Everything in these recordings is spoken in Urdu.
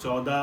14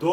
2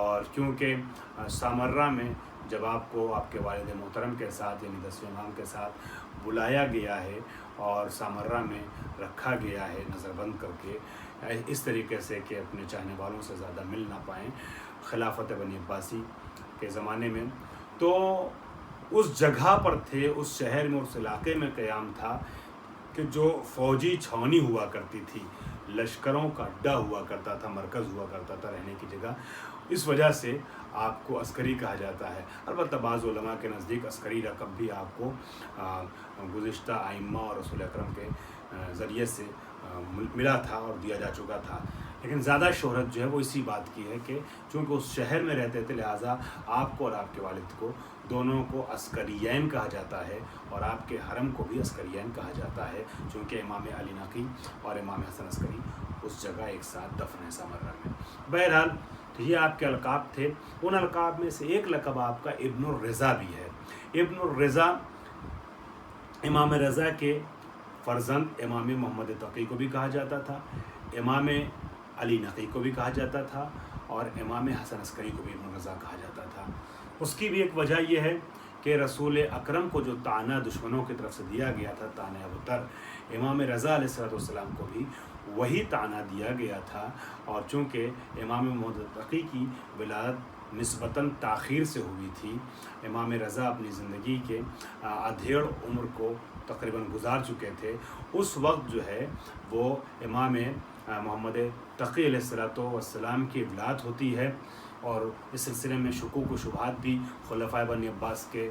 اور کیونکہ سامرہ میں جب آپ کو آپ کے والد محترم کے ساتھ یعنی 10ویں امام کے ساتھ بلایا گیا ہے اور سامرہ میں رکھا گیا ہے نظر بند کر کے اس طریقے سے کہ اپنے چاہنے والوں سے زیادہ مل نہ پائیں خلافت بنی عباسی کے زمانے میں، تو اس جگہ پر تھے، اس شہر میں، اس علاقے میں قیام تھا کہ جو فوجی چھاونی ہوا کرتی تھی، لشکروں کا اڈا ہوا کرتا تھا، مرکز ہوا کرتا تھا رہنے کی جگہ، اس وجہ سے آپ کو عسکری کہا جاتا ہے۔ البتہ بعض علماء کے نزدیک عسکری رقب بھی آپ کو گزشتہ ائمہ اور رسول اکرم کے ذریعے سے ملا تھا اور دیا جا چکا تھا، لیکن زیادہ شہرت جو ہے وہ اسی بات کی ہے کہ چونکہ اس شہر میں رہتے تھے لہٰذا آپ کو اور آپ کے والد کو دونوں کو عسکریین کہا جاتا ہے، اور آپ کے حرم کو بھی عسکریین کہا جاتا ہے، چونکہ امام علی نقی اور امام حسن عسکری اس جگہ ایک ساتھ دفن ہے سامرہ میں۔ بہرحال تو یہ آپ کے القاب تھے۔ ان القاب میں سے ایک لقب آپ کا ابن الرضا بھی ہے۔ ابن الرضا امام رضا کے فرزند امام محمد تقی کو بھی کہا جاتا تھا، امام علی نقی کو بھی کہا جاتا تھا، اور امام حسن عسکری کو بھی ابن الرضا کہا جاتا تھا۔ اس کی بھی ایک وجہ یہ ہے کہ رسول اکرم کو جو طعنہ دشمنوں کی طرف سے دیا گیا تھا، طعنہ ابتر، امام رضا علیہ السلام کو بھی وہی طعنہ دیا گیا تھا، اور چونکہ امام محمد تقی کی ولادت نسبتاً تاخیر سے ہوئی تھی، امام رضا اپنی زندگی کے ادھیڑ عمر کو تقریباً گزار چکے تھے، اس وقت جو ہے وہ امام محمد تقی علیہ السلام کی ولادت ہوتی ہے، اور اس سلسلے میں شکوک و شبہات بھی خلفائے بنی عباس کے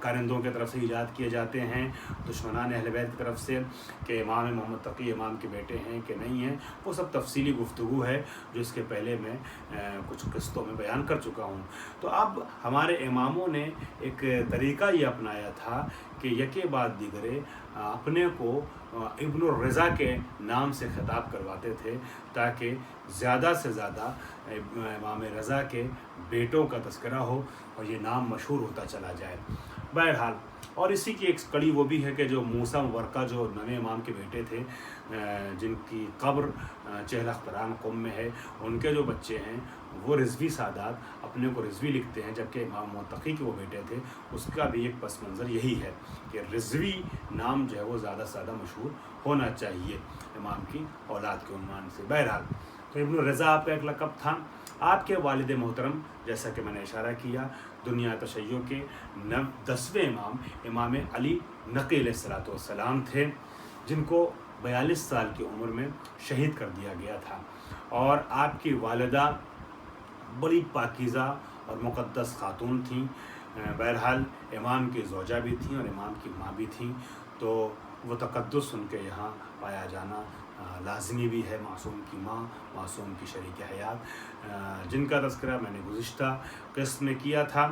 کارندوں کی طرف سے ایجاد کیے جاتے ہیں، دشمنان اہل بیت کی طرف سے، کہ امام محمد تقی امام کے بیٹے ہیں کہ نہیں ہیں۔ وہ سب تفصیلی گفتگو ہے جو اس کے پہلے میں کچھ قسطوں میں بیان کر چکا ہوں۔ تو اب ہمارے اماموں نے ایک طریقہ یہ اپنایا تھا کہ یکے بعد دیگرے اپنے کو ابن الرضا کے نام سے خطاب کرواتے تھے، تاکہ زیادہ سے زیادہ امام رضا کے بیٹوں کا تذکرہ ہو اور یہ نام مشہور ہوتا چلا جائے۔ بہرحال اور اسی کی ایک کڑی وہ بھی ہے کہ جو موسیٰ مبرکہ جو نویں امام کے بیٹے تھے، جن کی قبر چہل اختران قم میں ہے، ان کے جو بچے ہیں وہ رضوی سادات اپنے کو رضوی لکھتے ہیں، جبکہ امام متقی کے وہ بیٹے تھے، اس کا بھی ایک پس منظر یہی ہے کہ رضوی نام جو ہے وہ زیادہ سے زیادہ مشہور ہونا چاہیے امام کی اولاد کے عنوان سے۔ بہرحال تو ابن الرضا آپ کا ایک لقب تھا۔ آپ کے والد محترم جیسا کہ میں نے اشارہ کیا دنیا تشیع کے 10ویں امام امام علی نقی علیہ السلام تھے، جن کو 42 سال کی عمر میں شہید کر دیا گیا تھا، اور آپ کی والدہ بڑی پاکیزہ اور مقدس خاتون تھیں۔ بہرحال امام کی زوجہ بھی تھیں اور امام کی ماں بھی تھیں، تو وہ تقدس ان کے یہاں پایا جانا لازمی بھی ہے۔ معصوم کی ماں، معصوم کی شریک حیات، جن کا تذکرہ میں نے گزشتہ قسط میں کیا تھا۔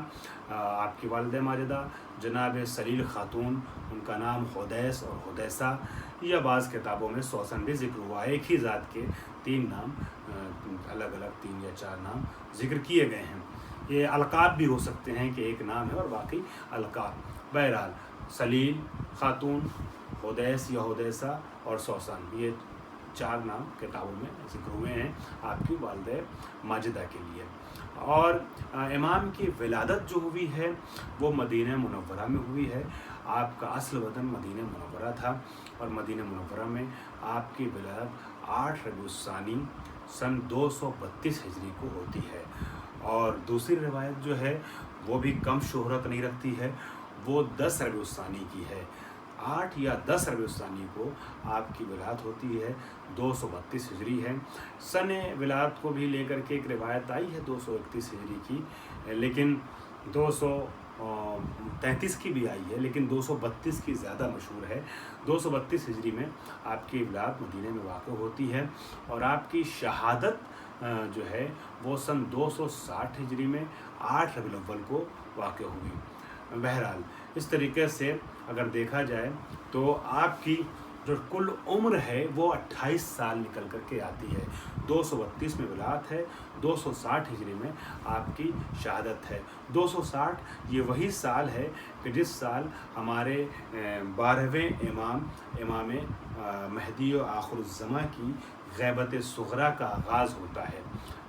آپ کی والدہ ماجدہ جناب سلیل خاتون، ان کا نام حدیث اور حدیثہ، یا بعض کتابوں میں سوسن بھی ذکر ہوا، ایک ہی ذات کے 3 نام، الگ الگ 3 یا 4 نام ذکر کیے گئے ہیں۔ یہ القاب بھی ہو سکتے ہیں کہ ایک نام ہے اور باقی القاب۔ بہرحال سلیل خاتون، حدیث یا حدیثہ اور سوسن، یہ 4 نام کتابوں میں ذکر ہوئے ہیں آپ کی والدہ ماجدہ کے لیے۔ اور امام کی ولادت جو ہوئی ہے وہ مدینہ منورہ میں ہوئی ہے۔ آپ کا اصل وطن مدینہ منورہ تھا، اور مدینہ منورہ میں آپ کی ولادت 8 ربیع الثانی سن 232 ہجری کو ہوتی ہے۔ اور دوسری روایت جو ہے وہ بھی کم شہرت نہیں رکھتی ہے، وہ 10 ربیع الثانی کی ہے۔ 8 یا 10 ربیع الثانی کو آپ کی ولادت ہوتی ہے، 232 ہجری ہے۔ سن ولادت کو بھی لے کر کے ایک روایت آئی ہے 231 ہجری کی، لیکن 233 کی بھی آئی ہے، لیکن 232 کی زیادہ مشہور ہے۔ 232 ہجری میں آپ کی ولادت مدینہ میں واقع ہوتی ہے، اور آپ کی شہادت جو ہے وہ سن 260 ہجری میں 8 ربیع الاول کو واقع ہوئی۔ بہرحال اس طریقے سے اگر دیکھا جائے تو آپ کی جو کل عمر ہے وہ 28 سال نکل کر کے آتی ہے۔ 232 میں ولادت ہے، 260 ہجری میں آپ کی شہادت ہے۔ 260 یہ وہی سال ہے کہ جس سال ہمارے 12ویں امام مہدی و آخر الزماں کی غیبت صغریٰ کا آغاز ہوتا ہے۔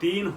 3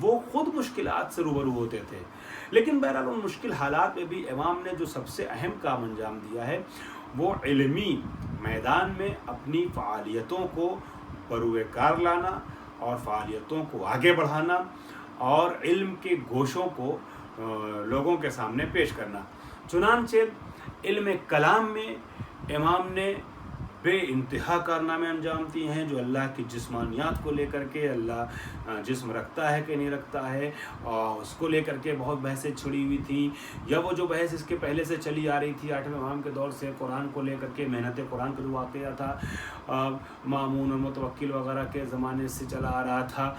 وہ خود مشکلات سے روبرو ہوتے تھے، لیکن بہرحال ان مشکل حالات میں بھی امام نے جو سب سے اہم کام انجام دیا ہے وہ علمی میدان میں اپنی فعالیتوں کو بروئے کار لانا اور فعالیتوں کو آگے بڑھانا اور علم کے گوشوں کو لوگوں کے سامنے پیش کرنا۔ چنانچہ علم کلام میں امام نے بے انتہا کارنامے انجام دیے ہیں، جو اللہ کی جسمانیات کو لے کر کے، اللہ جسم رکھتا ہے کہ نہیں رکھتا ہے، اور اس کو لے کر کے بہت بحثیں چھڑی ہوئی تھیں، یا وہ جو بحث اس کے پہلے سے چلی آ رہی تھی 8ویں امام کے دور سے، قرآن کو لے کر کے، محنت قرآن کا جو واقعہ تھا مامون اور متوکل وغیرہ کے زمانے سے چلا آ رہا تھا،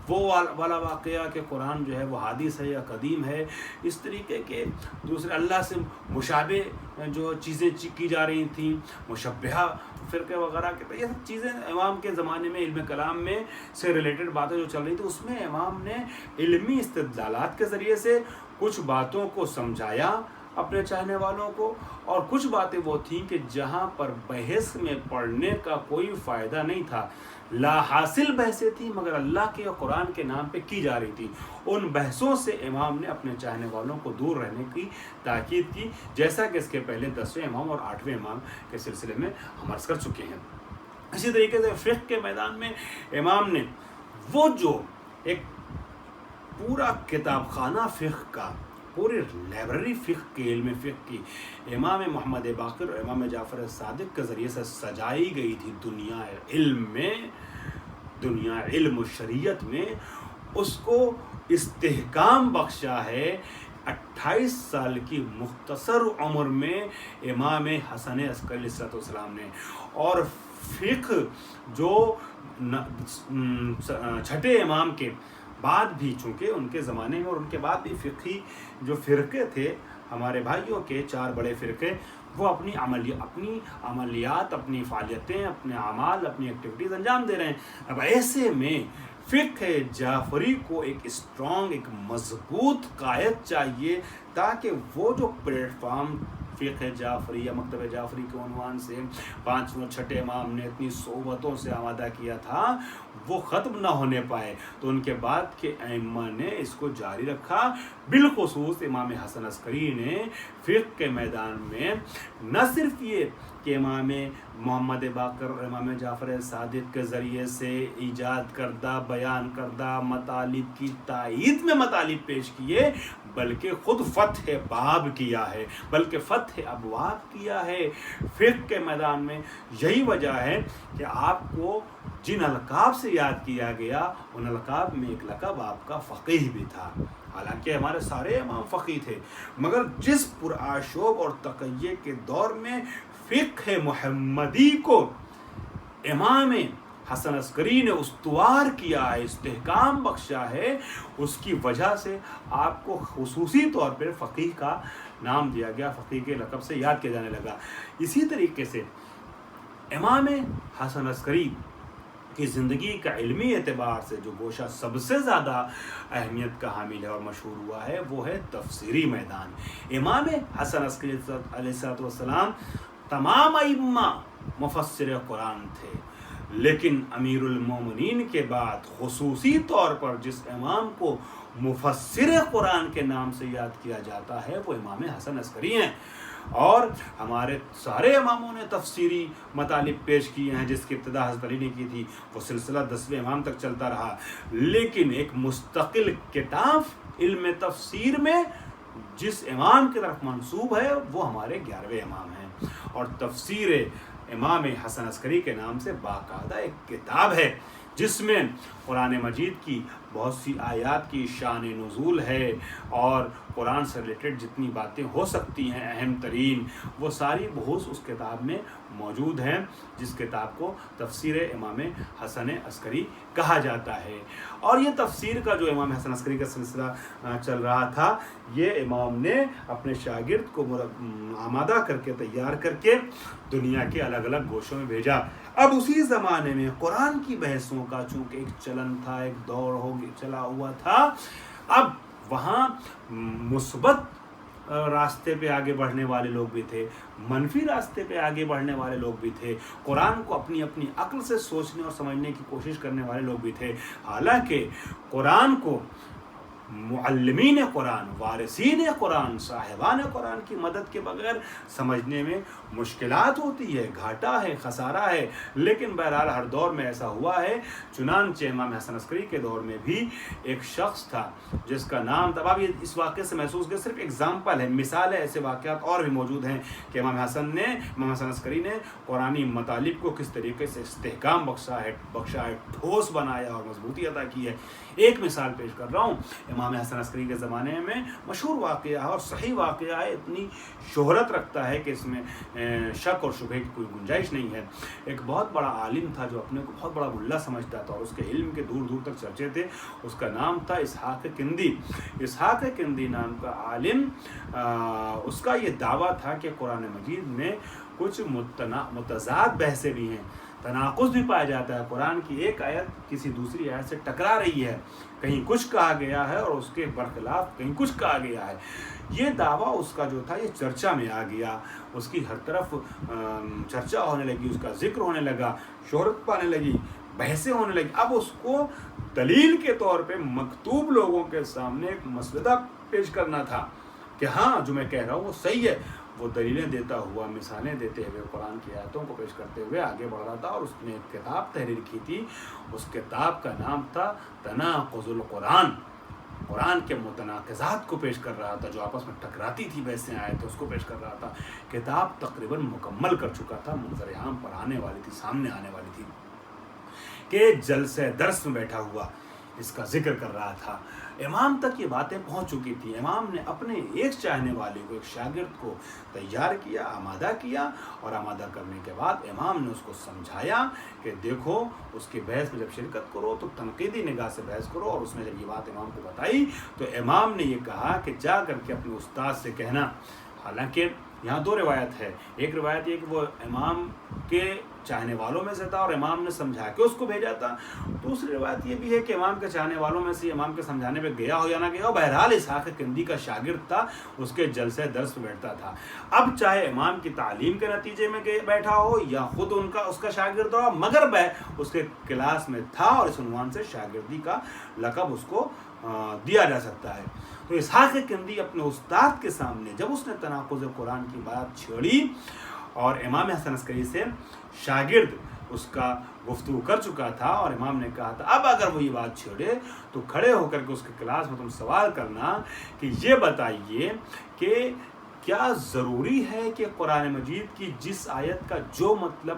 وہ والا واقعہ کہ قرآن جو ہے وہ حادث ہے یا قدیم ہے، اس طریقے کے دوسرے اللہ سے مشابہ جو چیزیں کی جا رہی تھیں، مشبہہ فرقے وغیرہ کے، یہ سب چیزیں امام کے زمانے میں علم کلام میں سے ریلیٹڈ باتیں جو چل رہی تھیں، اس میں امام نے علمی استدلالات کے ذریعے سے کچھ باتوں کو سمجھایا اپنے چاہنے والوں کو، اور کچھ باتیں وہ تھیں کہ جہاں پر بحث میں پڑھنے کا کوئی فائدہ نہیں تھا، لا حاصل بحثیں تھیں مگر اللہ کے اور قرآن کے نام پہ کی جا رہی تھی، ان بحثوں سے امام نے اپنے چاہنے والوں کو دور رہنے کی تاکید کی، جیسا کہ اس کے پہلے 10ویں امام اور 8ویں امام کے سلسلے میں ہم عرض کر چکے ہیں۔ اسی طریقے سے فقہ کے میدان میں امام نے وہ جو ایک پورا کتاب خانہ فقہ کا، پوری لائبریری فقہ کے، علم فقہ کی امام محمد باقر اور امام جعفر صادق کے ذریعے سے سجائی گئی تھی دنیا علم میں، دنیا علم و شریعت میں، اس کو استحکام بخشا ہے 28 سال کی مختصر عمر میں امام حسن عسکری علیہ السلام نے۔ اور فقہ جو چھٹے امام کے بعد بھی، چونکہ ان کے زمانے میں اور ان کے بعد بھی فقہی جو فرقے تھے ہمارے بھائیوں کے 4 بڑے فرقے، وہ اپنی عملیات، اپنی فعالیتیں، اپنے اعمال، اپنی ایکٹیویٹیز انجام دے رہے ہیں۔ اب ایسے میں فقہ جعفری کو ایک اسٹرانگ، ایک مضبوط قائد چاہیے، تاکہ وہ جو پلیٹ فارم فقہ جعفری یا مکتب جعفری کے عنوان سے 5ویں اور چھٹے امام نے اتنی صحبتوں سے آمادہ کیا تھا، وہ ختم نہ ہونے پائے، تو ان کے بعد کے ائمہ نے اس کو جاری رکھا۔ بالخصوص امام حسن عسکری نے فقہ کے میدان میں نہ صرف یہ کہ امام محمد باقر اور امام جعفر صادق کے ذریعے سے ایجاد کردہ، بیان کردہ مطالب کی تائید میں مطالب پیش کیے، بلکہ خود فتح باب کیا ہے، بلکہ فتح ابواب کیا ہے فقہ کے میدان میں۔ یہی وجہ ہے کہ آپ کو جن القاب سے یاد کیا گیا، ان القاب میں ایک لقب آپ کا فقیہ بھی تھا، حالانکہ ہمارے سارے امام فقیہ تھے، مگر جس پرآشوب اور تقیہ کے دور میں فقہ محمدی کو امام حسن عسکری نے استوار کیا ہے، استحکام بخشا ہے، اس کی وجہ سے آپ کو خصوصی طور پر فقیہ کا نام دیا گیا، فقیہ کے لقب سے یاد کیا جانے لگا۔ اسی طریقے سے امام حسن عسکری کی زندگی کا علمی اعتبار سے جو گوشہ سب سے زیادہ اہمیت کا حامل ہے اور مشہور ہوا ہے، وہ ہے تفسیری میدان۔ امام حسن عسکری علیہ السلام تمام ائمہ مفسر قرآن تھے، لیکن امیر المومنین کے بعد خصوصی طور پر جس امام کو مفسر قرآن کے نام سے یاد کیا جاتا ہے، وہ امام حسن عسکری ہیں۔ اور ہمارے سارے اماموں نے تفسیری مطالب پیش کیے ہیں، جس کی ابتدا حضرت علی نے کی تھی، وہ سلسلہ 10ویں امام تک چلتا رہا، لیکن ایک مستقل کتاب علم تفسیر میں جس امام کی طرف منسوب ہے، وہ ہمارے 11ویں امام ہیں، اور تفسیر امام حسن عسکری کے نام سے باقاعدہ ایک کتاب ہے، جس میں قرآن مجید کی بہت سی آیات کی شان نزول ہے، اور قرآن سے ریلیٹڈ جتنی باتیں ہو سکتی ہیں اہم ترین، وہ ساری بحوث اس کتاب میں موجود ہیں، جس کتاب کو تفسیر امام حسن عسکری کہا جاتا ہے۔ اور یہ تفسیر کا جو امام حسن عسکری کا سلسلہ چل رہا تھا، یہ امام نے اپنے شاگرد کو آمادہ کر کے، تیار کر کے دنیا کے الگ الگ گوشوں میں بھیجا۔ اب اسی زمانے میں قرآن کی بحثوں کا چونکہ ایک چلن تھا، ایک دور چلا ہوا تھا، اب وہاں مثبت راستے پہ آگے بڑھنے والے لوگ بھی تھے، منفی راستے پہ آگے بڑھنے والے لوگ بھی تھے، قرآن کو اپنی اپنی عقل سے سوچنے اور سمجھنے کی کوشش کرنے والے لوگ بھی تھے۔ حالانکہ قرآن کو معلمین قرآن، وارثین قرآن، صاحبان قرآن کی مدد کے بغیر سمجھنے میں مشکلات ہوتی ہے، گھاٹا ہے، خسارہ ہے، لیکن بہرحال ہر دور میں ایسا ہوا ہے۔ چنانچہ امام حسن عسکری کے دور میں بھی ایک شخص تھا جس کا نام تھا، اب اس واقعے سے محسوس کیا، صرف ایگزامپل ہے، مثال ہے، ایسے واقعات اور بھی موجود ہیں کہ امام حسن عسکری نے قرآنی مطالب کو کس طریقے سے استحکام بخشا ہے، ٹھوس بنایا اور مضبوطی عطا کی ہے۔ ایک مثال پیش کر رہا ہوں، امام حسن عسکری کے زمانے میں مشہور واقعہ ہے اور صحیح واقعہ ہے، اتنی شہرت رکھتا ہے کہ اس میں شک اور شبہ کی کوئی گنجائش نہیں ہے۔ ایک بہت بڑا عالم تھا جو اپنے کو بہت بڑا ملا سمجھتا تھا اور اس کے علم کے دور دور تک چرچے تھے، اس کا نام تھا اسحاق کندی۔ اسحاق کندی نام کا عالم، اس کا یہ دعویٰ تھا کہ قرآن مجید میں کچھ متضاد بحثیں بھی ہیں، تناقض بھی پایا جاتا ہے، قرآن کی ایک آیت کسی دوسری آیت سے ٹکرا رہی ہے، کہیں کچھ کہا گیا ہے اور اس کے برخلاف کہیں کچھ کہا گیا ہے۔ یہ دعویٰ اس کا جو تھا یہ چرچا میں آ گیا، اس کی ہر طرف چرچا ہونے لگی، اس کا ذکر ہونے لگا، شہرت پانے لگی، بحثیں ہونے لگی۔ اب اس کو دلیل کے طور پہ مکتوب لوگوں کے سامنے ایک مسودہ پیش کرنا تھا کہ ہاں جو میں کہہ رہا ہوں وہ صحیح ہے۔ وہ دلیلیں دیتا ہوا، مثالیں دیتے ہوئے، قرآن کی آیتوں کو پیش کرتے ہوئے آگے بڑھ رہا تھا، اور اس نے ایک کتاب تحریر کی تھی، اس کتاب کا نام تھا تناقض القرآن۔ قرآن کے متناقضات کو پیش کر رہا تھا، جو آپس میں ٹکراتی تھی بحثیں آیتیں، اس کو پیش کر رہا تھا۔ کتاب تقریباً مکمل کر چکا تھا، منظر عام پر آنے والی تھی، سامنے آنے والی تھی، کہ جلسے درس میں بیٹھا ہوا اس کا ذکر کر رہا تھا۔ امام تک یہ باتیں پہنچ چکی تھی۔ امام نے اپنے ایک چاہنے والے کو، ایک شاگرد کو تیار کیا، آمادہ کیا، اور آمادہ کرنے کے بعد امام نے اس کو سمجھایا کہ دیکھو، اس کی بحث میں جب شرکت کرو تو تنقیدی نگاہ سے بحث کرو، اور اس نے جب یہ بات امام کو بتائی تو امام نے یہ کہا کہ جا کر کے اپنے استاد سے کہنا۔ حالانکہ یہاں دو روایت ہے، ایک روایت یہ کہ وہ امام کے چاہنے والوں میں سے تھا اور امام نے سمجھا کے اس کو بھیجا تھا، دوسری روایت یہ بھی ہے کہ امام کے چاہنے والوں میں سے امام کے سمجھانے پہ گیا ہو یا نہ گیا ہو، بہرحال اسحاق کندی کا شاگرد تھا، اس کے جلسے درس میں بیٹھتا تھا۔ اب چاہے امام کی تعلیم کے نتیجے میں بیٹھا ہو یا خود اس کا شاگرد ہو، مگر اس کے کلاس میں تھا، اور اس عنوان سے شاگردی کا لقب اس کو دیا جا سکتا ہے۔ تو اسحاق کندی اپنے استاد کے سامنے جب اس نے تناقض قرآن کی بات چھیڑی، اور امام حسن عسکری سے شاگرد اس کا گفتگو کر چکا تھا، اور امام نے کہا تھا اب اگر وہ یہ بات چھیڑے تو کھڑے ہو کر کے اس کے کلاس میں تم سوال کرنا کہ یہ بتائیے کہ کیا ضروری ہے کہ قرآن مجید کی جس آیت کا جو مطلب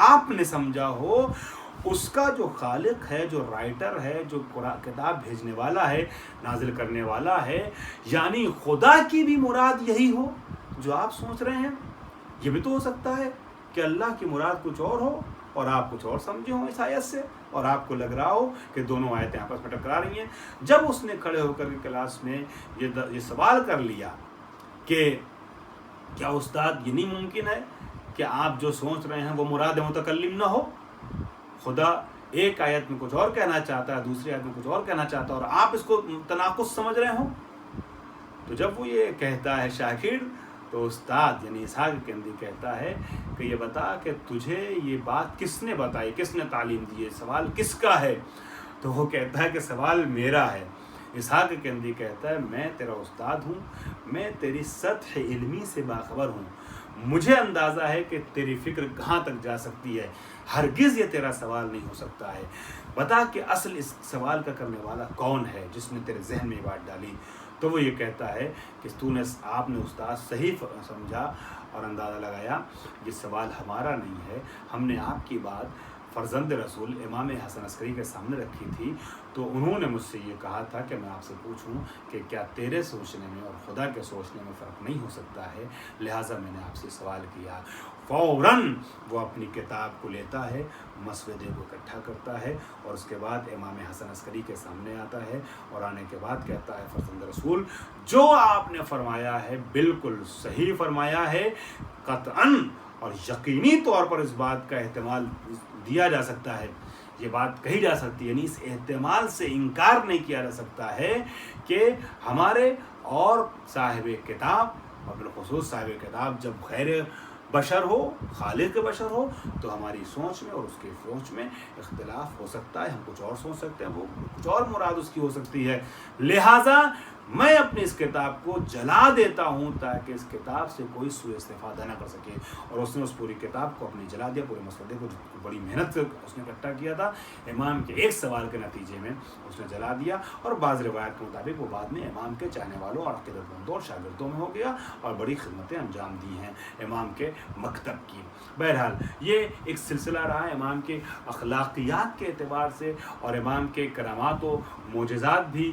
آپ نے سمجھا ہو، اس کا جو خالق ہے، جو رائٹر ہے، جو کتاب بھیجنے والا ہے، نازل کرنے والا ہے، یعنی خدا کی بھی مراد یہی ہو جو آپ سوچ رہے ہیں؟ یہ بھی تو ہو سکتا ہے کہ اللہ کی مراد کچھ اور ہو اور آپ کچھ اور سمجھے ہوں اس آیت سے، اور آپ کو لگ رہا ہو کہ دونوں آیتیں آپس میں ٹکرا رہی ہیں۔ جب اس نے کھڑے ہو کر کے کلاس میں یہ سوال کر لیا کہ کیا استاد یہ نہیں ممکن ہے کہ آپ جو سوچ رہے ہیں وہ مراد متکلم نہ ہو، خدا ایک آیت میں کچھ اور کہنا چاہتا ہے، دوسری آیت میں کچھ اور کہنا چاہتا ہے، اور آپ اس کو تناقض سمجھ رہے ہوں؟ تو جب وہ یہ کہتا ہے شاگرد، تو استاد یعنی اسحاق کندی کہتا ہے کہ یہ بتا کہ تجھے یہ بات کس نے بتائی، کس نے تعلیم دی ہے، سوال کس کا ہے؟ تو وہ کہتا ہے کہ سوال میرا ہے۔ اسحاق کندی کہتا ہے میں تیرا استاد ہوں، میں تیری سطح علمی سے باخبر ہوں، مجھے اندازہ ہے کہ تیری فکر کہاں تک جا سکتی ہے، ہرگز یہ تیرا سوال نہیں ہو سکتا ہے، بتا کہ اصل اس سوال کا کرنے والا کون ہے جس نے تیرے ذہن میں یہ بات ڈالی۔ تو وہ یہ کہتا ہے کہ آپ نے استاد صحیح سمجھا اور اندازہ لگایا، یہ سوال ہمارا نہیں ہے، ہم نے آپ کی بات فرزند رسول امام حسن عسکری کے سامنے رکھی تھی، تو انہوں نے مجھ سے یہ کہا تھا کہ میں آپ سے پوچھوں کہ کیا تیرے سوچنے میں اور خدا کے سوچنے میں فرق نہیں ہو سکتا ہے، لہٰذا میں نے آپ سے سوال کیا۔ فوراً وہ اپنی کتاب کو لیتا ہے، مسودے کو اکٹھا کرتا ہے، اور اس کے بعد امام حسن عسکری کے سامنے آتا ہے، اور آنے کے بعد کہتا ہے فرزند رسول جو آپ نے فرمایا ہے بالکل صحیح فرمایا ہے، قطعاً اور یقینی طور پر اس بات کا احتمال دیا جا سکتا ہے یہ بات کہی جا سکتی ہے، یعنی اس احتمال سے انکار نہیں کیا جا سکتا ہے کہ ہمارے اور صاحب کتاب اور بالخصوص صاحب کتاب جب غیر بشر ہو، خالق بشر ہو، تو ہماری سوچ میں اور اس کی سوچ میں اختلاف ہو سکتا ہے، ہم کچھ اور سوچ سکتے ہیں، وہ کچھ اور مراد اس کی ہو سکتی ہے۔ لہٰذا میں اپنی اس کتاب کو جلا دیتا ہوں تاکہ اس کتاب سے کوئی سوء استفادہ نہ کر سکے، اور اس نے اس پوری کتاب کو اپنی جلا دیا، پورے مسودے کو بڑی محنت سے اس نے اکٹھا کیا تھا، امام کے ایک سوال کے نتیجے میں اس نے جلا دیا، اور بعض روایت کے مطابق وہ بعد میں امام کے چاہنے والوں اور عقیدت مندوں اور شاگردوں میں ہو گیا اور بڑی خدمتیں انجام دی ہیں امام کے مکتب کی۔ بہرحال یہ ایک سلسلہ رہا ہے امام کے اخلاقیات کے اعتبار سے، اور امام کے کرامات و معجزات بھی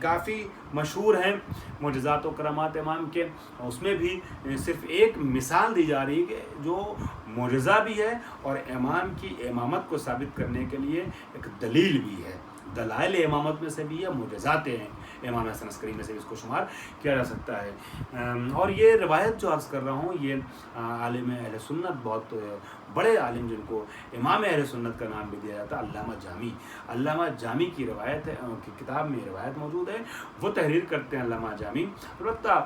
کافی مشہور ہیں۔ معجزات و کرامات امام کے، اس میں بھی صرف ایک مثال دی جا رہی ہے کہ جو معجزہ بھی ہے اور امام کی امامت کو ثابت کرنے کے لیے ایک دلیل بھی ہے۔ دلائل امامت میں سے بھی ہے، معجزات ہیں امام حسن عسکری میں سے بھی اس کو شمار کیا جا سکتا ہے۔ اور یہ روایت جو عرض کر رہا ہوں، یہ عالم اہل سنت، بہت بڑے عالم جن کو امام اہل سنت کا نام بھی دیا جاتا ہے، علامہ جامی کی روایت ہے، کی کتاب میں روایت موجود ہے، وہ تحریر کرتے ہیں علامہ جامی، البتہ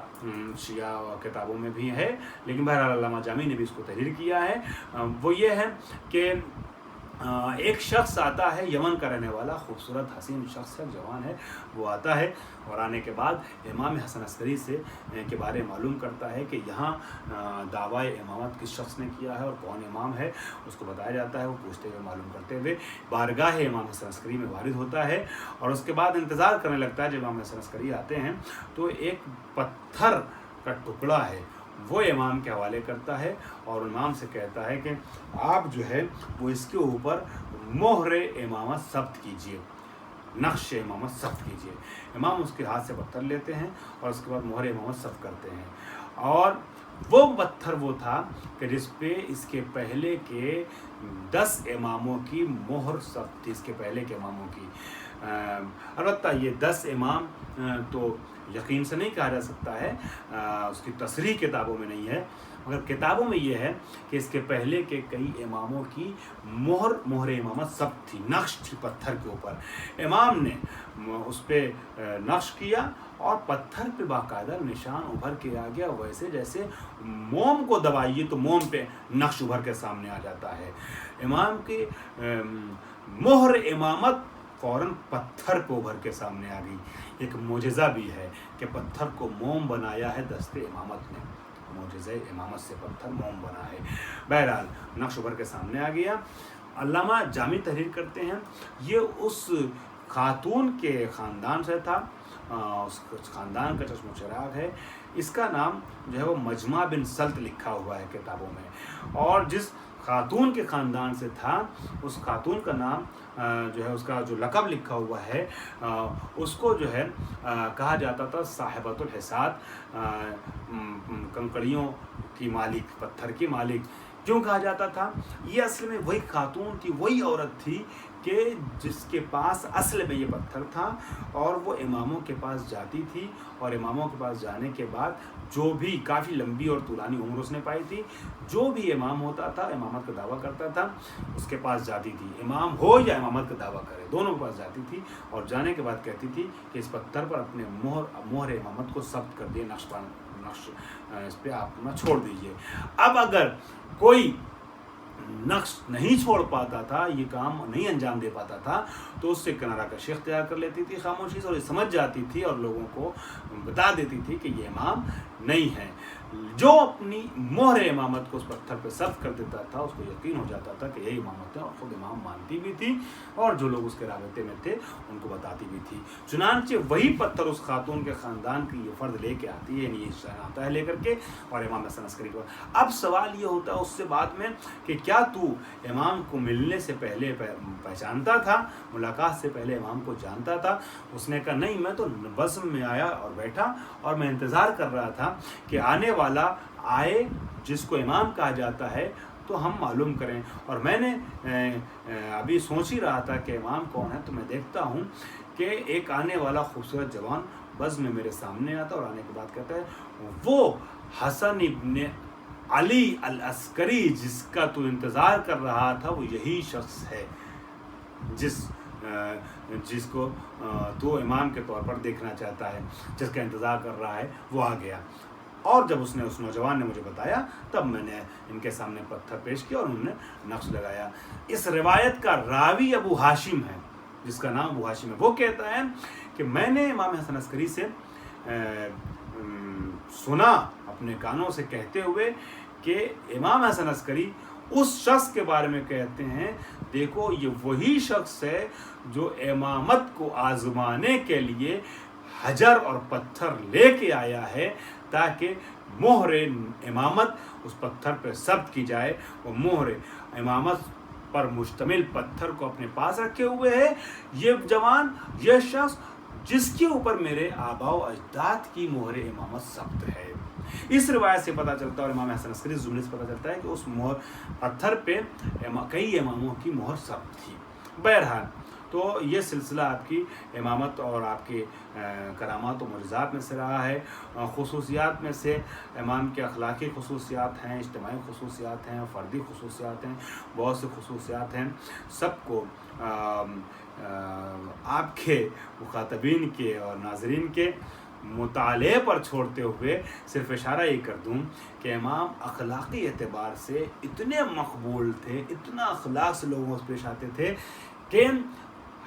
شیعہ کتابوں میں بھی ہے، لیکن بہرحال علامہ جامی نے بھی اس کو تحریر کیا ہے۔ وہ یہ ہے کہ ایک شخص آتا ہے، یمن کا رہنے والا، خوبصورت حسین شخص ہے، جوان ہے، وہ آتا ہے اور آنے کے بعد امام حسن عسکری سے کے بارے معلوم کرتا ہے کہ یہاں دعویٰ امامت کس شخص نے کیا ہے اور کون امام ہے، اس کو بتایا جاتا ہے۔ وہ پوچھتے ہوئے معلوم کرتے ہوئے بارگاہ امام حسن عسکری میں وارد ہوتا ہے، اور اس کے بعد انتظار کرنے لگتا ہے۔ جب امام حسن عسکری آتے ہیں تو ایک پتھر کا ٹکڑا ہے وہ امام کے حوالے کرتا ہے، اور امام سے کہتا ہے کہ آپ جو ہے وہ اس کے اوپر مہر امامت ثبت کیجئے، نقش امامت ثبت کیجئے۔ امام اس کے ہاتھ سے پتھر لیتے ہیں اور اس کے بعد مہر امامت ثبت کرتے ہیں، اور وہ پتھر وہ تھا کہ جس پہ اس کے پہلے کے 10 اماموں کی مہر ثبت تھی، اس کے پہلے کے اماموں کی۔ البتہ یہ 10 امام تو یقین سے نہیں کہا جا سکتا ہے، اس کی تصریح کتابوں میں نہیں ہے، مگر کتابوں میں یہ ہے کہ اس کے پہلے کے کئی اماموں کی مہر امامت ثبت تھی، نقش تھی پتھر کے اوپر۔ امام نے اس پہ نقش کیا اور پتھر پہ باقاعدہ نشان ابھر کے آ گیا، ویسے جیسے موم کو دبائیے تو موم پہ نقش ابھر کے سامنے آ جاتا ہے۔ امام کی مہر امامت فوراً پتھر پہ ابھر کے سامنے آ گئی۔ ایک معجزہ بھی ہے کہ پتھر کو موم بنایا ہے دست امامت نے، معجزہ امامت سے پتھر موم بنا ہے۔ بہرحال نقش ابھر کے سامنے آ گیا۔ علامہ جامی تحریر کرتے ہیں، یہ اس خاتون کے خاندان سے تھا، اس خاندان کا چشم و چراغ ہے۔ اس کا نام جو ہے وہ مجمع بن سلط لکھا ہوا ہے کتابوں میں، اور جس خاتون کے خاندان سے تھا اس خاتون کا نام جو ہے، اس کا جو لقب لکھا ہوا ہے، اس کو جو ہے کہا جاتا تھا صاحبۃ الحساد، کنکڑیوں کی مالک، پتھر کی مالک۔ کیوں کہا جاتا تھا؟ یہ اصل میں وہی خاتون تھی، وہی عورت تھی کہ جس کے پاس اصل میں یہ پتھر تھا، اور وہ اماموں کے پاس جاتی تھی، اور اماموں کے پاس جانے کے بعد جو بھی، کافی لمبی اور طولانی عمر اس نے پائی تھی، جو بھی امام ہوتا تھا، امامت کا دعویٰ کرتا تھا، اس کے پاس جاتی تھی، امام ہو یا امامت کا دعویٰ کرے، دونوں کے پاس جاتی تھی، اور جانے کے بعد کہتی تھی کہ اس پتھر پر اپنے مہر امامت کو ثبت کر دیے، نقش اس پہ آپ نہ چھوڑ دیجئے۔ اب اگر کوئی نقش نہیں چھوڑ پاتا تھا، یہ کام نہیں انجام دے پاتا تھا، تو اس سے کنارہ کشی اختیار کر لیتی تھی خاموشی سے، اور یہ سمجھ جاتی تھی اور لوگوں کو بتا دیتی تھی کہ یہ امام نہیں ہے۔ جو اپنی مہر امامت کو اس پتھر پہ ثبت کر دیتا تھا، اس کو یقین ہو جاتا تھا کہ یہی امامت ہے، اور خود امام مانتی بھی تھی، اور جو لوگ اس کے رابطے میں تھے ان کو بتاتی بھی تھی۔ چنانچہ وہی پتھر اس خاتون کے خاندان کی یہ فرد لے کے آتی ہے، یعنی یہ شہر آتا ہے لے کر کے، اور امام حسن عسکری کو۔ اب سوال یہ ہوتا ہے اس سے بعد میں کہ کیا تو امام کو ملنے سے پہلے پہچانتا تھا، ملاقات سے پہلے امام کو جانتا تھا؟ اس نے کہا نہیں، میں تو بزم میں آیا اور بیٹھا، اور میں انتظار کر رہا تھا کہ آنے والا آئے جس کو امام کہا جاتا ہے تو ہم معلوم کریں، اور میں نے ابھی سوچ ہی رہا تھا کہ امام کون ہے، تو میں دیکھتا ہوں کہ ایک آنے والا خوبصورت جوان بزم میں میرے سامنے آتا، اور آنے کے بعد کہتا ہے وہ حسن ابن علی العسکری جس کا تو انتظار کر رہا تھا، وہ یہی شخص ہے۔ جس کو تو امام کے طور پر دیکھنا چاہتا ہے، جس کا انتظار کر رہا ہے، وہ آ گیا۔ اور جب اس نوجوان نے مجھے بتایا تب میں نے ان کے سامنے پتھر پیش کیا اور انہوں نے نقش لگایا۔ اس روایت کا راوی ابو ہاشم ہے، جس کا نام ابو ہاشم ہے۔ وہ کہتا ہے کہ میں نے امام حسن عسکری سے سنا اپنے کانوں سے کہتے ہوئے کہ امام حسن عسکری اس شخص کے بارے میں کہتے ہیں، دیکھو یہ وہی شخص ہے جو امامت کو آزمانے کے لیے حجر اور پتھر لے کے آیا ہے تاکہ مہر امامت اس پتھر پہ ثبت کی جائے۔ وہ مہر امامت پر مشتمل پتھر کو اپنے پاس رکھے ہوئے ہے یہ جوان، یہ شخص جس کے اوپر میرے آباء و اجداد کی مہر امامت ثبت ہے۔ اس روایت سے پتہ چلتا ہے اور امام حسن عسکری جملے سے پتہ چلتا ہے کہ اس مہر پتھر پہ کئی اماموں کی مہر ثبت تھی۔ بہرحال تو یہ سلسلہ آپ کی امامت اور آپ کے کرامات و معجزات میں سے رہا ہے۔ خصوصیات میں سے امام کے اخلاقی خصوصیات ہیں، اجتماعی خصوصیات ہیں، فردی خصوصیات ہیں، بہت سے خصوصیات ہیں۔ سب کو آپ کے مخاطبین کے اور ناظرین کے مطالعے پر چھوڑتے ہوئے صرف اشارہ یہ کر دوں کہ امام اخلاقی اعتبار سے اتنے مقبول تھے، اتنا اخلاق سے لوگوں سے پیش آتے تھے کہ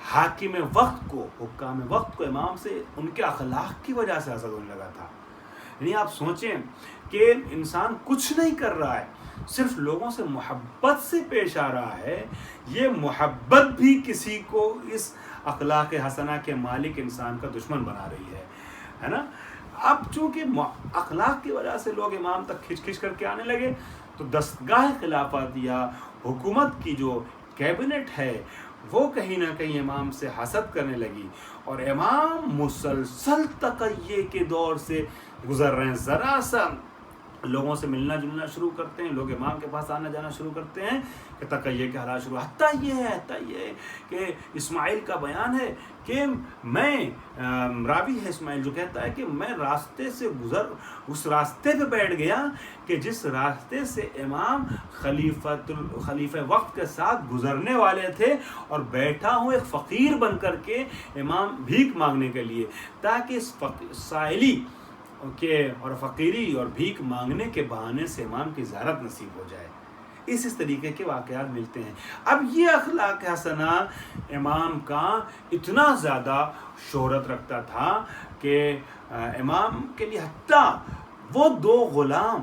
حاکم وقت کو، حکام وقت کو امام سے ان کے اخلاق کی وجہ سے حسد ہونے لگا تھا۔ یعنی آپ سوچیں کہ انسان کچھ نہیں کر رہا ہے، صرف لوگوں سے محبت سے پیش آ رہا ہے، یہ محبت بھی کسی کو اس اخلاق حسنہ کے مالک انسان کا دشمن بنا رہی ہے نا۔ اب چونکہ اخلاق کی وجہ سے لوگ امام تک کھچ کھچ کر کے آنے لگے تو دستگاہ خلافت یا حکومت کی جو کیبنٹ ہے وہ کہیں نہ کہیں امام سے حسد کرنے لگی، اور امام مسلسل تقیہ کے دور سے گزر رہے ہیں۔ ذرا سا لوگوں سے ملنا جلنا شروع کرتے ہیں، لوگ امام کے پاس آنا جانا شروع کرتے ہیں کہ تقیہ کے حالات شروع، حتیٰ یہ کہ اسماعیل کا بیان ہے کہ میں راوی ہے اسماعیل جو کہتا ہے کہ میں راستے سے اس راستے پہ بیٹھ گیا کہ جس راستے سے امام خلیفہ وقت کے ساتھ گزرنے والے تھے، اور بیٹھا ہوں ایک فقیر بن کر کے امام بھیک مانگنے کے لیے، تاکہ اس سائلی کے اور فقیری اور بھیک مانگنے کے بہانے سے امام کی زیارت نصیب ہو جائے۔ اس طریقے کے واقعات ملتے ہیں۔ اب یہ اخلاق حسنہ امام کا اتنا زیادہ شہرت رکھتا تھا کہ امام کے لیے حتیٰ وہ 2 غلام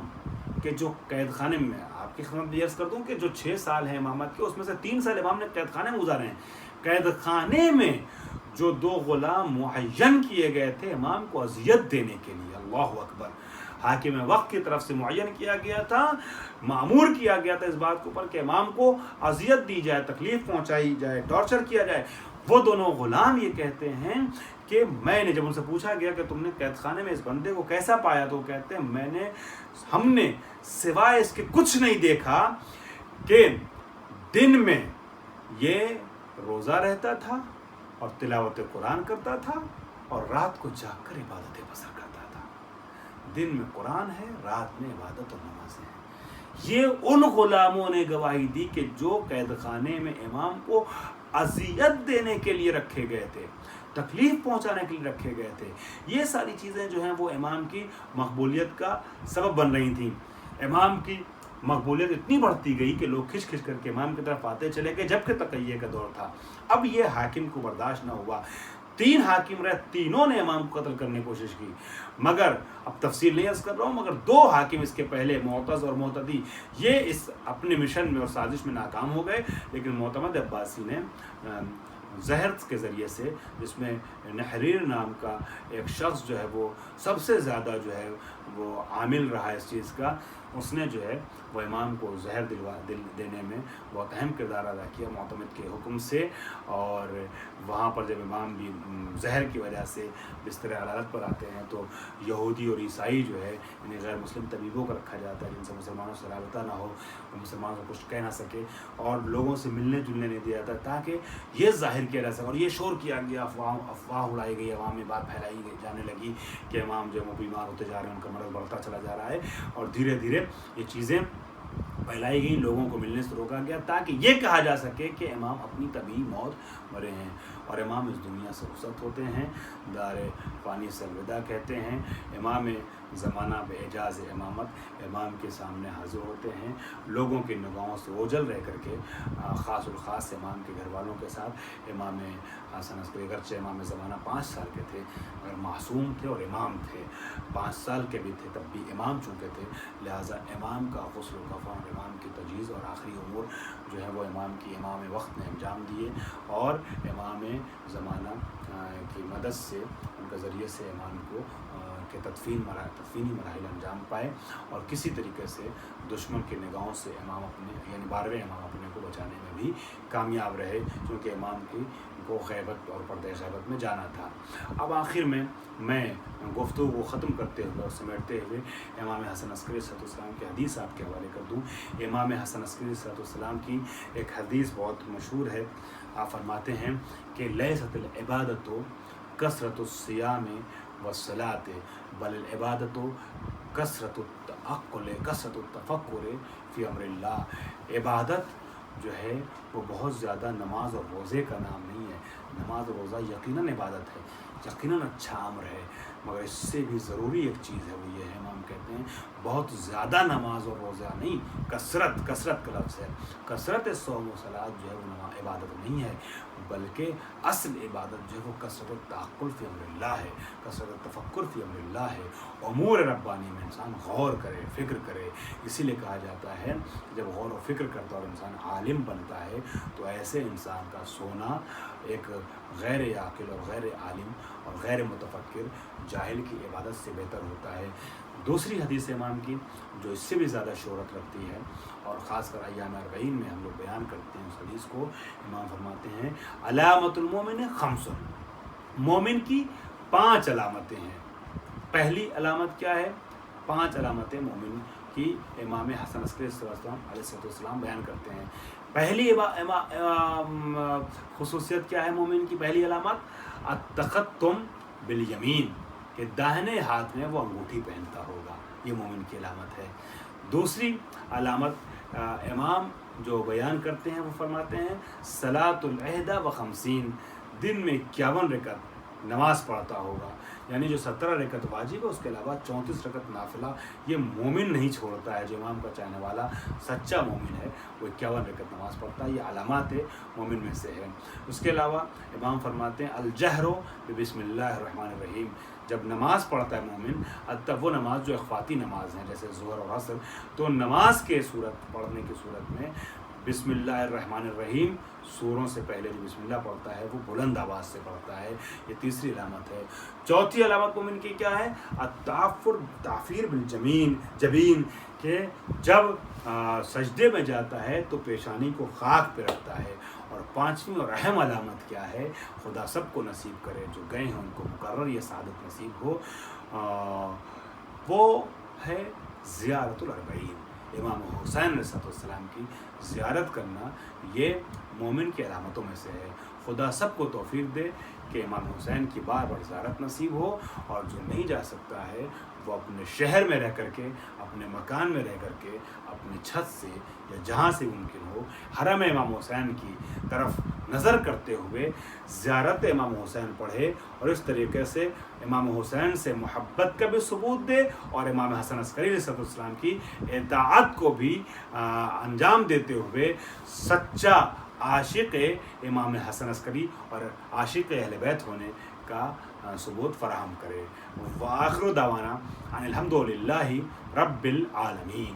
کہ جو قید خانے میں، آپ کی خدمت میں عرض کر دوں کہ جو 6 سال ہیں امامت کے، اس میں سے 3 سال امام نے قید خانے میں گزارے ہیں۔ قید خانے میں جو 2 غلام معین کیے گئے تھے امام کو اذیت دینے کے لیے، اللہ اکبر، حاکم وقت کی طرف سے معین کیا گیا تھا، مأمور کیا گیا تھا اس بات کے اوپر کہ امام کو اذیت دی جائے، تکلیف پہنچائی جائے، ٹارچر کیا جائے۔ وہ دونوں غلام یہ کہتے ہیں کہ میں نے جب ان سے پوچھا گیا کہ تم نے قید خانے میں اس بندے کو کیسا پایا، تو وہ کہتے ہیں ہم نے سوائے اس کے کچھ نہیں دیکھا کہ دن میں یہ روزہ رہتا تھا اور تلاوت قرآن کرتا تھا، اور رات کو جاگ کر عبادت بسر کرتا تھا۔ دن میں قرآن ہے، رات میں عبادت اور نمازیں ہیں۔ یہ ان غلاموں نے گواہی دی کہ جو قید خانے میں امام کو اذیت دینے کے لیے رکھے گئے تھے، تکلیف پہنچانے کے لیے رکھے گئے تھے۔ یہ ساری چیزیں جو ہیں وہ امام کی مقبولیت کا سبب بن رہی تھیں۔ امام کی مقبولیت اتنی بڑھتی گئی کہ لوگ کھچ کھچ کر کے امام کی طرف آتے چلے گئے، جبکہ تقیہ کا دور تھا۔ اب یہ حاکم کو برداشت نہ ہوا، 3 حاکم رہے، تینوں نے امام کو قتل کرنے کی کوشش کی، مگر اب تفصیل نہیں عرض کر رہا ہوں، مگر 2 حاکم اس کے پہلے، معتز اور معتدی، یہ اس اپنے مشن میں اور سازش میں ناکام ہو گئے۔ لیکن معتمد عباسی نے زہر کے ذریعے سے، جس میں نحریر نام کا ایک شخص جو ہے وہ سب سے زیادہ جو ہے وہ عامل رہا ہے اس چیز کا، اس نے جو ہے وہ امام کو زہر دینے میں بہت اہم کردار ادا کیا معتمد کے حکم سے۔ اور وہاں پر جب امام بھی زہر کی وجہ سے بستر عدالت پر آتے ہیں تو یہودی اور عیسائی جو ہے انہیں غیر مسلم طبیبوں کا رکھا جاتا ہے جن سے مسلمانوں سے رابطہ نہ ہو، مسلمانوں سے کچھ کہہ نہ سکے، اور لوگوں سے ملنے جلنے نہیں دیا جاتا، تاکہ یہ ظاہر کیا جا سکے۔ اور یہ شور کیا گیا، افواہ اڑائی گئی، عوام میں بات پھیلائی جانے لگی کہ امام جو ہے وہ بیمار ہوتے جا رہے ہیں، ان کا مرض بڑھتا چلا جا رہا ہے، اور دھیرے دھیرے یہ چیزیں پھیلائی گئی، لوگوں کو ملنے سے روکا گیا تاکہ یہ کہا جا سکے کہ امام اپنی طبعی موت مرے ہیں اور امام اس دنیا سے رخصت ہوتے ہیں، دار فانی سے الوداع کہتے ہیں۔ امام زمانہ باعجاز امامت امام کے سامنے حاضر ہوتے ہیں، لوگوں کی نگاہوں سے اوجھل رہ کر کے خاص الخاص امام کے گھر والوں کے ساتھ امام حسن عسکری، اگرچہ امام زمانہ 5 سال کے تھے مگر معصوم تھے اور امام تھے، 5 سال کے بھی تھے تب بھی امام چونکہ تھے، لہٰذا امام کا غسل و کفن اور امام کی تجہیز اور آخری امور جو ہے وہ امام کی امام وقت نے انجام دیے، اور امام زمانہ کی مدد سے ان کے ذریعے سے امام کو کے تدفینی مراحل انجام پائے، اور کسی طریقے سے دشمن کی نگاہوں سے امام اپنے یعنی 12ویں امام اپنے کو بچانے میں بھی کامیاب رہے، کیونکہ امام کی کو غیبت اور پردہ غیبت میں جانا تھا۔ اب آخر میں گفتگو کو ختم کرتے ہوئے اور سمیٹتے ہوئے امام حسن عسکری صلی اللہ علیہ وسلم کی حدیث آپ کے حوالے کر دوں۔ امام حسن عسکری صلی اللہ علیہ وسلم کی ایک حدیث بہت مشہور ہے، آپ فرماتے ہیں کہ لیست العبادۃ کثرۃ الصیام والصلاۃ بل العبادۃ کثرۃ التعقل کثرۃ التفکر فی امر اللہ۔ عبادت جو ہے وہ بہت زیادہ نماز اور روزے کا نام نہیں ہے، نماز اور روزہ یقیناً عبادت ہے، یقیناً اچھا امر ہے، مگر اس سے بھی ضروری ایک چیز ہے، وہ یہ ہے، امام کہتے ہیں بہت زیادہ نماز اور روزہ نہیں، کثرت کا لفظ ہے، کثرت صوم و صلاۃ جو ہے وہ عبادت نہیں ہے، بلکہ اصل عبادت جو ہے وہ کثرت التعقل فی امر اللہ ہے، کثرت التفکر فی امر اللہ ہے، امور ربانی میں انسان غور کرے، فکر کرے۔ اسی لیے کہا جاتا ہے جب غور و فکر کرتا ہے اور انسان عالم بنتا ہے تو ایسے انسان کا سونا ایک غیر عاقل اور غیر عالم اور غیر متفکر جاہل کی عبادت سے بہتر ہوتا ہے۔ دوسری حدیث امام کی جو اس سے بھی زیادہ شہرت رکھتی ہے اور خاص کر ایام اربعین میں ہم لوگ بیان کرتے ہیں اس حدیث کو، امام فرماتے ہیں علامت المومن خمس، مومن کی 5 علامتیں ہیں۔ پہلی علامت کیا ہے؟ 5 علامتیں مومن کی امام حسن عسکری صلی اللہ علیہ وسلم بیان کرتے ہیں۔ پہلی خصوصیت کیا ہے مومن کی؟ پہلی علامت التختم بالیمین، کہ داہنے ہاتھ میں وہ انگوٹھی پہنتا ہوگا، یہ مومن کی علامت ہے۔ دوسری علامت امام جو بیان کرتے ہیں وہ فرماتے ہیں صلاۃ العہدہ و 50، دن میں 51 رکعت نماز پڑھتا ہوگا، یعنی جو 17 رکعت واجب ہے اس کے علاوہ 34 رکعت نافلہ یہ مومن نہیں چھوڑتا ہے، جو امام کا چاہنے والا سچا مومن ہے وہ 51 رکعت نماز پڑھتا ہے، یہ علامات مومن میں سے ہے۔ اس کے علاوہ امام فرماتے ہیں الجہر بسم اللہ الرحمن الرحیم، جب نماز پڑھتا ہے مومن، تب وہ نماز جو اخفاتی نماز ہیں جیسے ظہر اور عصر، تو نماز کے صورت پڑھنے کی صورت میں بسم اللہ الرحمن الرحیم، سوروں سے پہلے جو بسم اللہ پڑھتا ہے وہ بلند آواز سے پڑھتا ہے، یہ تیسری علامت ہے۔ چوتھی علامت مومن کی کیا ہے؟ تعفیر بالجبین، کہ جب سجدے میں جاتا ہے تو پیشانی کو خاک پہ رکھتا ہے۔ اور 5ویں اور اہم علامت کیا ہے؟ خدا سب کو نصیب کرے، جو گئے ہیں ان کو مقرر یہ سعادت نصیب ہو، وہ ہے زیارت الاربعین، امام حسین علیہ السلام کی زیارت کرنا، یہ مومن کی علامتوں میں سے ہے۔ خدا سب کو توفیق دے کہ امام حسین کی بار بار زیارت نصیب ہو، اور جو نہیں جا سکتا ہے وہ اپنے شہر میں رہ کر کے، اپنے مکان میں رہ کر کے، اپنی چھت سے یا جہاں سے ممکن ہو حرم امام حسین کی طرف نظر کرتے ہوئے زیارت امام حسین پڑھے، اور اس طریقے سے امام حسین سے محبت کا بھی ثبوت دے اور امام حسن عسکری علیہ السلام کی اطاعت کو بھی انجام دیتے ہوئے سچا عاشق امام حسن عسکری اور عاشق اہل بیت ہونے کا ثبوت فراہم کرے۔ وآخر دعوانا ان الحمد للہ رب العالمین۔